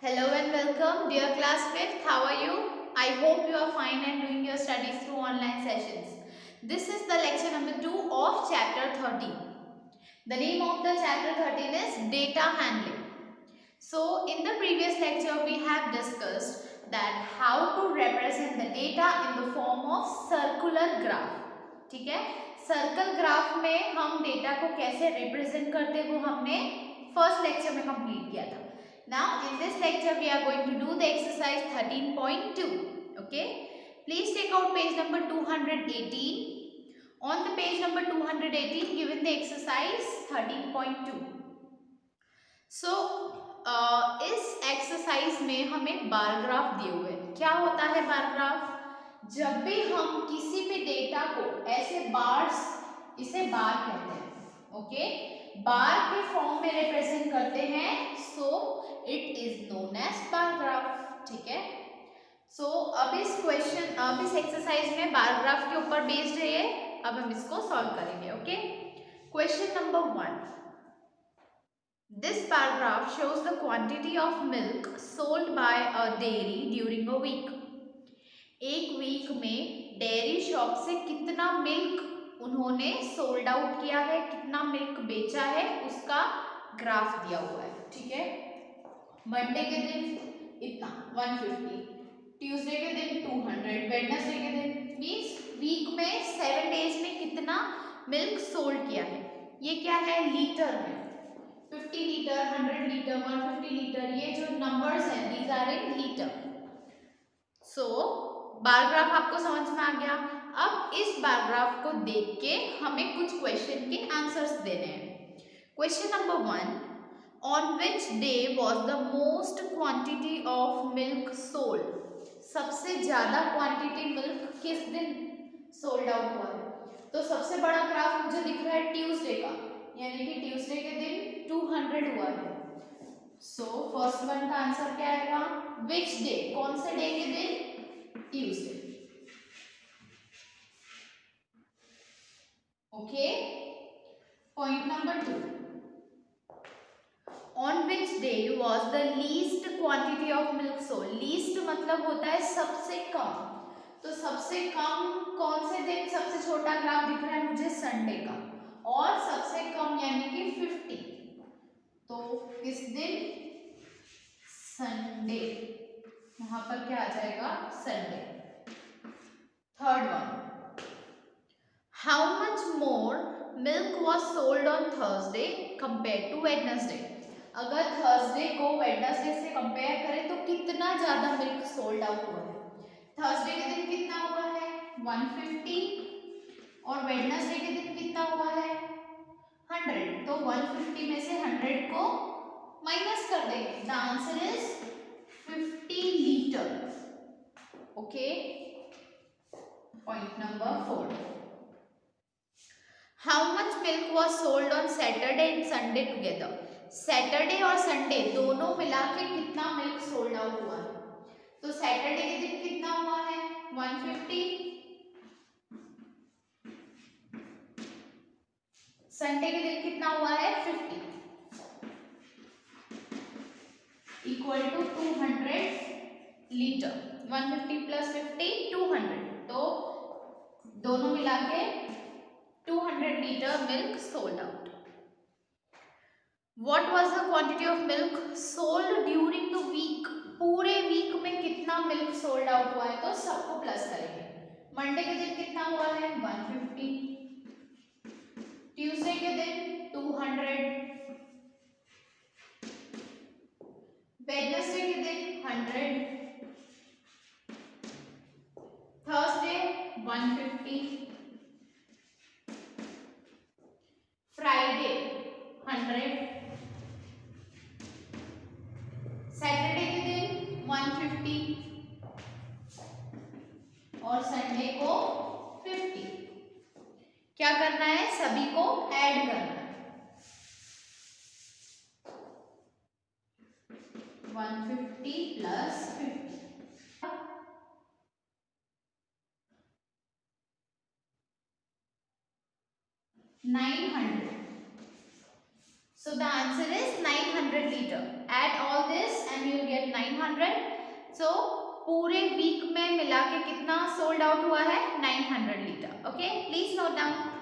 Hello and welcome, dear class 5th. How are you? I hope you are fine and doing your studies through online sessions. This is the lecture number 2 of chapter 13. The name of the chapter 13 is data handling. So, in the previous lecture, we have discussed that how to represent the data in the form of circular graph. ठीक है, circle graph में हम data को कैसे represent करते वो हमने first lecture में कंप्लीट किया था. Now in this lecture we are going to do the exercise 13.2. Okay, please take out page number 218. On the page number 218 given the exercise 13.2. So इस एक्सरसाइज में हमें बार ग्राफ दिए हुए हैं. क्या होता है बार ग्राफ? जब भी हम किसी भी डेटा को ऐसे बार्स, इसे बार कहते हैं, ओके, बार के फॉर्म में रिप्रेजेंट करते हैं, so it is known as bar graph. ठीक है, सो अब इस एक्सरसाइज में बार ग्राफ के ऊपर बेस्ड है ये. अब हम इसको सॉल्व करेंगे. Okay, question number 1. This paragraph shows the quantity of milk sold by a dairy during a week. एक वीक में डेयरी शॉप से कितना मिल्क उन्होंने सोल्ड आउट किया है, कितना मिल्क बेचा है, उसका ग्राफ दिया हुआ है. ठीक है, मंडे के दिन इतना 150, ट्यूसडे के दिन 200, वेडनेसडे के दिन, मीन्स वीक में 7 डेज में कितना मिल्क सोल्ड किया है. ये क्या है? लीटर में. 50 लीटर, 100 लीटर, 150 लीटर, ये जो नंबर्स हैं these are in litre. So bar graph आपको समझ में आ गया. अब इस बार ग्राफ को देख के हमें कुछ क्वेश्चन के आंसर्स देने हैं. Question number 1. On which day was the most quantity of milk sold? सबसे ज्यादा क्वांटिटी मिल्क किस दिन सोल्ड आउट हुआ है? तो सबसे बड़ा ग्राफ मुझे दिख रहा है ट्यूसडे का, यानी कि ट्यूसडे के दिन 200 हुआ है. सो फर्स्ट वन का आंसर क्या आएगा? विच डे, कौन से डे के दिन? Tuesday. Okay, point number 2. On which day was the least quantity of milk sold? Least मतलब होता है सबसे कम. तो सबसे कम कौन से दिन? सबसे छोटा ग्राफ दिख रहा है मुझे संडे का, और सबसे कम यानी कि 50. तो किस दिन? संडे. यहां पर क्या आ जाएगा? Sunday. Third one. How much more milk was sold on Thursday compare to Wednesday? अगर थर्सडे को वेडनेसडे से कंपेयर करें तो कितना ज्यादा मिल्क सोल्ड आउट हुआ है? थर्सडे के दिन कितना हुआ है? 150. और वेडनेसडे के दिन कितना हुआ है? 100. तो 150 में से 100 को माइनस कर देंगे. The answer is 50 litre. Okay, point number 4. How much milk was sold on Saturday and Sunday together? Saturday और संडे दोनों मिला के कितना मिल्क सोल्ड आउट हुआ है? तो सैटरडे के दिन कितना हुआ है? 150. संडे के दिन कितना हुआ है? 50. Equal to 200 litre. 150 प्लस 50 200. तो दोनों मिला के 200 litre milk sold out. What was the quantity of milk sold during the week? पूरे वीक में कितना मिल्क सोल्ड आउट हुआ है? तो सबको प्लस करेंगे. मंडे के दिन कितना हुआ है? 150. ट्यूसडे के दिन 200. वेडनेसडे के दिन 100. थर्सडे 150. फ्राइडे 100. सैटरडे के दिन 150 और संडे को 50. क्या करना है? सभी को ऐड करना है. 150 plus 50 900. So So the answer is 900 liter. Add all this and you will get 900. So पूरे वीक में मिला के कितना सोल्ड आउट हुआ है? 900 litre. Okay, please note down.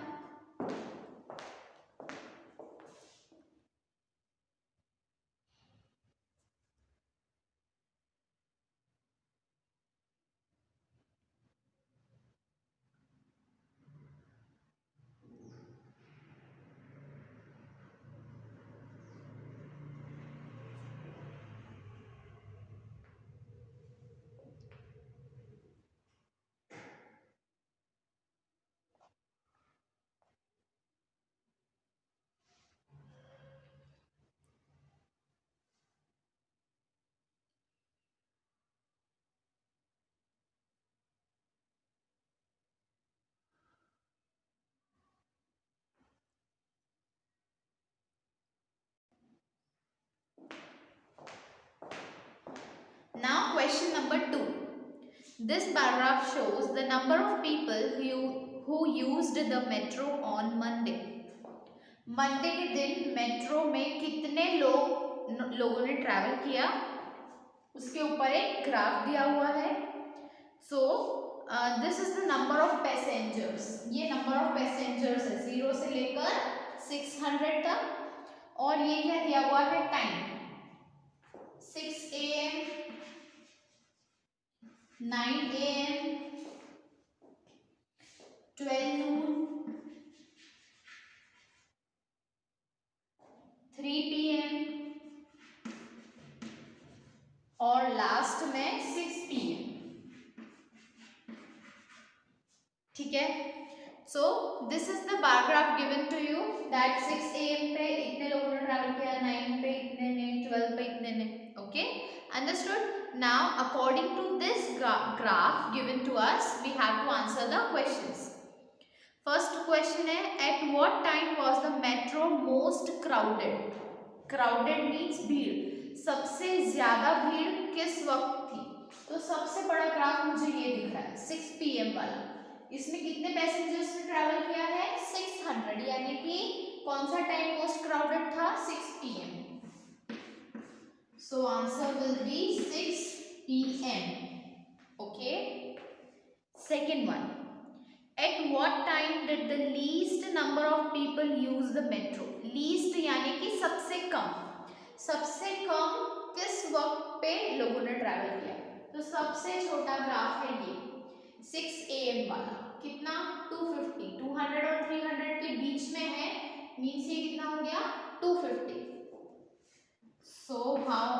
Now question number 2. This paragraph shows the number of people who used the metro on Monday. Monday के दिन metro में कितने लोगों ने ट्रैवल किया, उसके ऊपर एक ग्राफ दिया हुआ है. So this is the number of passengers. ये नंबर ऑफ पैसेंजर्स है 0 से लेकर 600 तक. और ये क्या दिया हुआ है? Time 6 AM, 9 AM, 12 noon, 3 PM और लास्ट में 6 PM. ठीक है. So this is the bar graph given to you that 6 AM पे इतने लोगों ने ट्रैवल किया, 9 पे इतने ने, 12 पे इतने ने. Okay, understood. Now according to this graph given to us, we have to answer the questions. First question है, at what time was the metro most crowded? Crowded means भीड़. सबसे ज्यादा भीड़ किस वक्त थी? तो सबसे बड़ा ग्राफ मुझे ये दिख रहा है 6 PM वाला. इसमें कितने पैसेंजर्स ने ट्रैवल किया है? 600. यानी कि कौन सा टाइम मोस्ट क्राउडेड था? 6 PM. So answer will be 6 PM. Okay. Second one. At what time did the least number of people use the metro? Least यानी कि सबसे कम. सबसे कम किस वक्त पे लोगों ने ट्रैवल किया? तो सबसे छोटा ग्राफ है ये 6 AM वाला. कितना? 250. 200 और 300 के बीच में है. मीन्स ये कितना हो गया? 250. सो हाँ,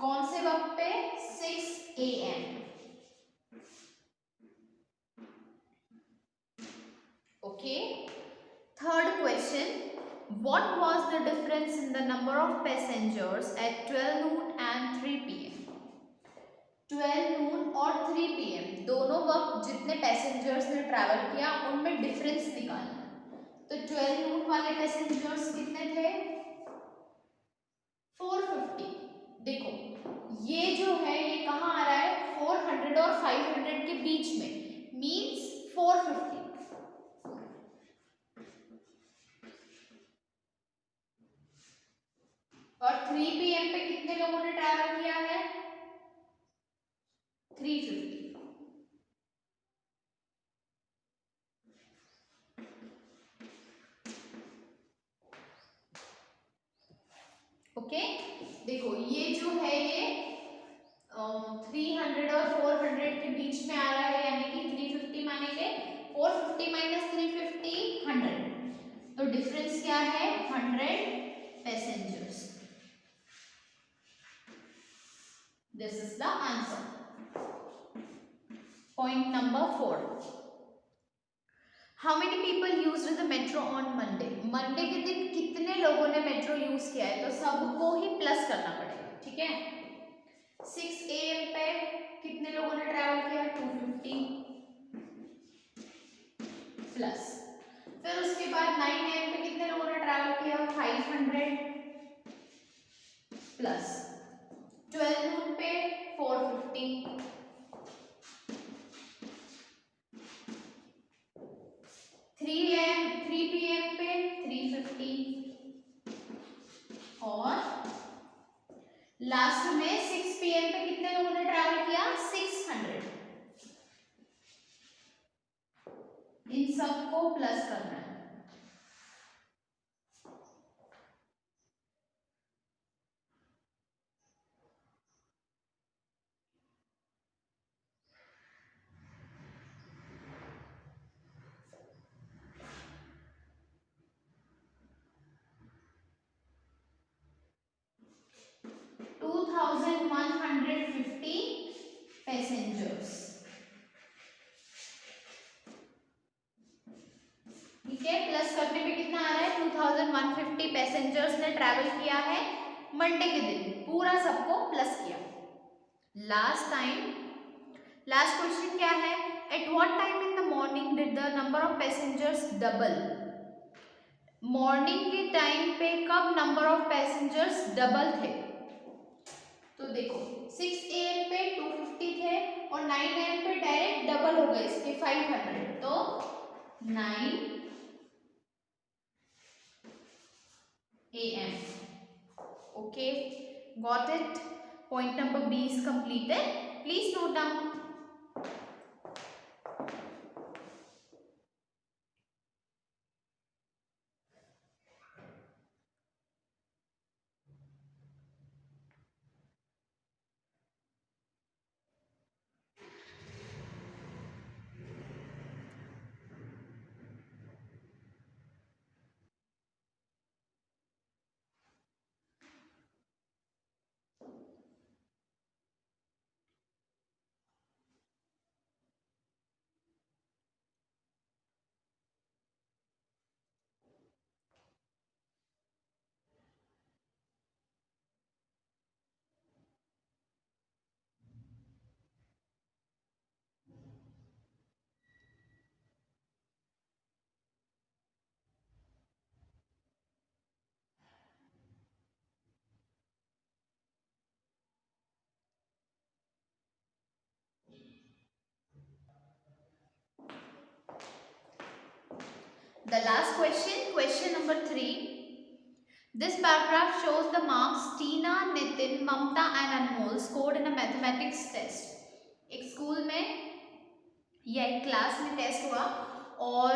कौन से वक्त पे? 6 AM. Okay. Third question. What was the difference in the number of passengers at 12 noon and 3 PM? 12 noon और 3 PM दोनों वक्त जितने पैसेंजर्स ने ट्रैवल किया उनमें डिफरेंस निकालना. तो 12 noon वाले पैसेंजर्स कितने थे? 450. देखो ये जो है ये कहाँ आ रहा है? 400 और 500 के बीच में. मीन्स 450. और 3 PM पे कितने लोगों ने ट्रैवल किया है? 350. ओके. देखो ये जो है ये 300 और 400 के बीच में आ रहा है. यानी कि 350 मानेंगे. 450 माइनस 350 100. तो डिफरेंस क्या है? 100 passengers. This is the answer. Point number 4. How many people used the metro on Monday? Monday के दिन कितने लोगों ने मेट्रो यूज किया है? तो सबको ही प्लस करना पड़ेगा. ठीक है. 6 AM पे कितने लोगों ने ट्रैवल किया? 250 प्लस. फिर उसके बाद 9 AM पे कितने लोगों ने ट्रैवल किया? 500 प्लस. 12 noon पे 450. 3 PM पे 350. लास्ट में 6 PM पे कितने लोगों ने ट्रैवल किया? 600। इन सबको प्लस करना है। टू 2150 पैसेंजर्स, ठीक है। प्लस करने पे कितना आ रहा है? 2150 पैसेंजर्स ने ट्रैवल किया है मंडे के दिन, पूरा सबको प्लस किया। लास्ट क्वेश्चन क्या है? At what time in the morning did the number of passengers double? Morning के टाइम पे कब नंबर ऑफ पैसेंजर्स डबल थे? तो देखो 6 AM पे 250 थे और 9 AM पे डायरेक्ट डबल हो गए इसके 500, तो 9 AM. Okay, got it. Point number B is completed. Please note down. The last question number 3. This paragraph shows the marks Tina, Nitin, Mamta and Anmol scored in a mathematics test. एक school में या एक class में test हुआ और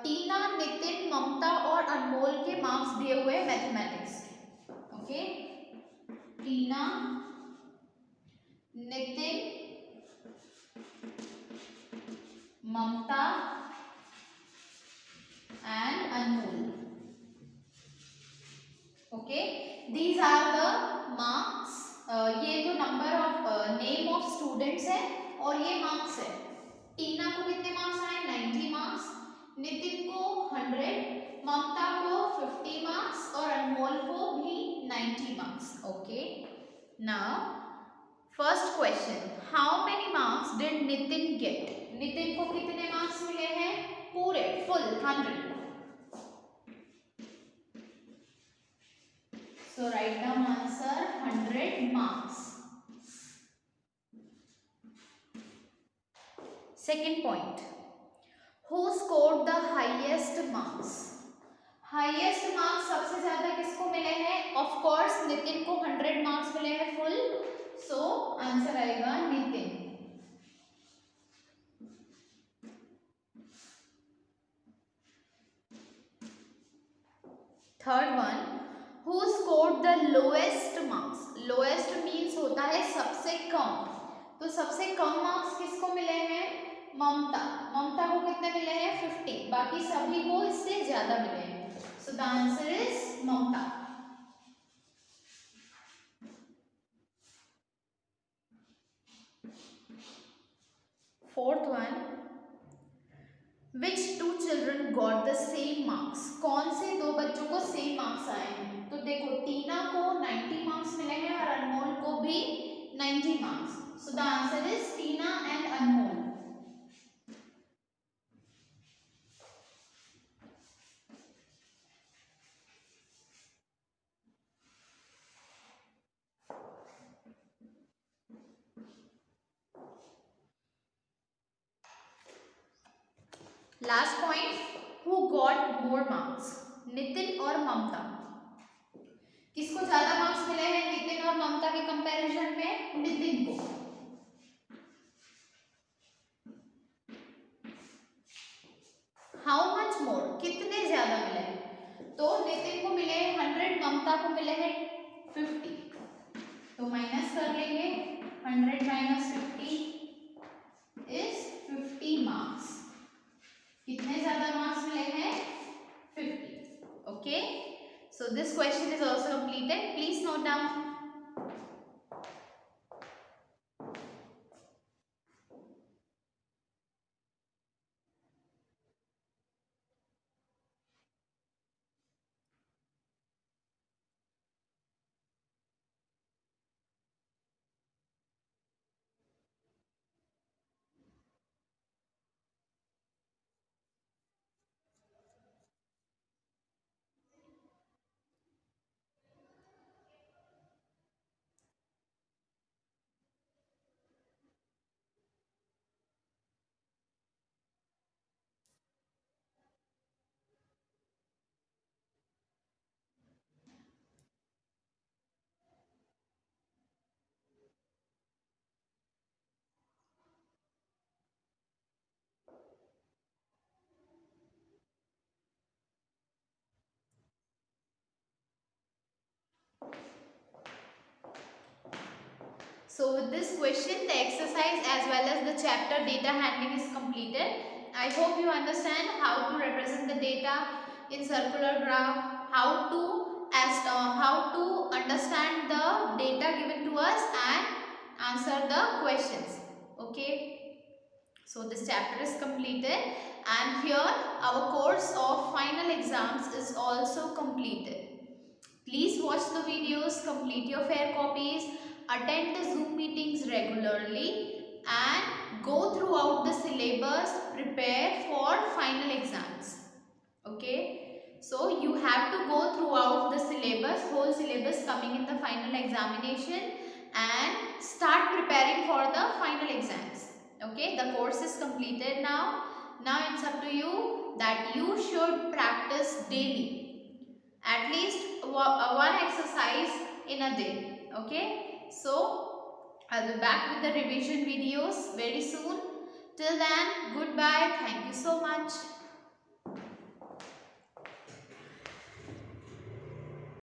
टीना, नितिन, ममता और अनमोल के marks दिए हुए mathematics. Okay, Tina, Nitin, Mamta and Anmol. Okay, these are the marks. ये तो number of name of students है और ये मार्क्स है। टीना को कितने मार्क्स आए? 90 मार्क्स, नितिन को 100, ममता को 50 मार्क्स और अनमोल को भी 90 marks. Okay, now first question, how many marks did Nitin get? Nitin को कितने मार्क्स मिले हैं? पूरे full 100। So write down answer 100 marks. Second point, who scored the highest marks? Highest marks सबसे ज्यादा किसको मिले हैं? Of course नितिन को 100 marks मिले हैं फुल, so आंसर आएगा Nitin. Third one, who scored the lowest marks? Lowest means होता है सबसे कम, तो सबसे कम मार्क्स किसको मिले हैं? ममता। ममता को कितने मिले हैं? 50, बाकी सभी को इससे ज्यादा मिले हैं, so the answer is Mamta. Fourth one, which two children got the same marks? कौन से दो बच्चों को सेम मार्क्स आए हैं? तो देखो टीना को 90 मार्क्स मिले हैं और अनमोल को भी 90 marks, so the answer is Tina and Anmol. Last point, who got more marks? Nitin और ममता। किसको ज्यादा मार्क्स मिले हैं? नितिन और ममता के कंपैरिजन में नितिन को। हाउ मच मोर, कितने ज्यादा मिले हैं? तो नितिन को मिले 100, ममता को मिले हैं 50। तो माइनस कर लेंगे, 100 माइनस 50 इज 50 मार्क्स। कितने ज्यादा मार्क्स मिले हैं? 50। Okay, so this question is also completed. Please note down. So with this question, the exercise as well as the chapter data handling is completed. I hope you understand how to represent the data in circular graph, how to understand the data given to us and answer the questions. Okay. So this chapter is completed, and here our course of final exams is also completed. Please watch the videos, complete your fair copies, attend the Zoom meetings regularly and go throughout the syllabus, prepare for final exams. Okay. So you have to go throughout the syllabus, whole syllabus coming in the final examination, and start preparing for the final exams. Okay. The course is completed now. Now it's up to you that you should practice daily. At least one exercise in a day. Okay. So I'll be back with the revision videos very soon. Till then, goodbye. Thank you so much.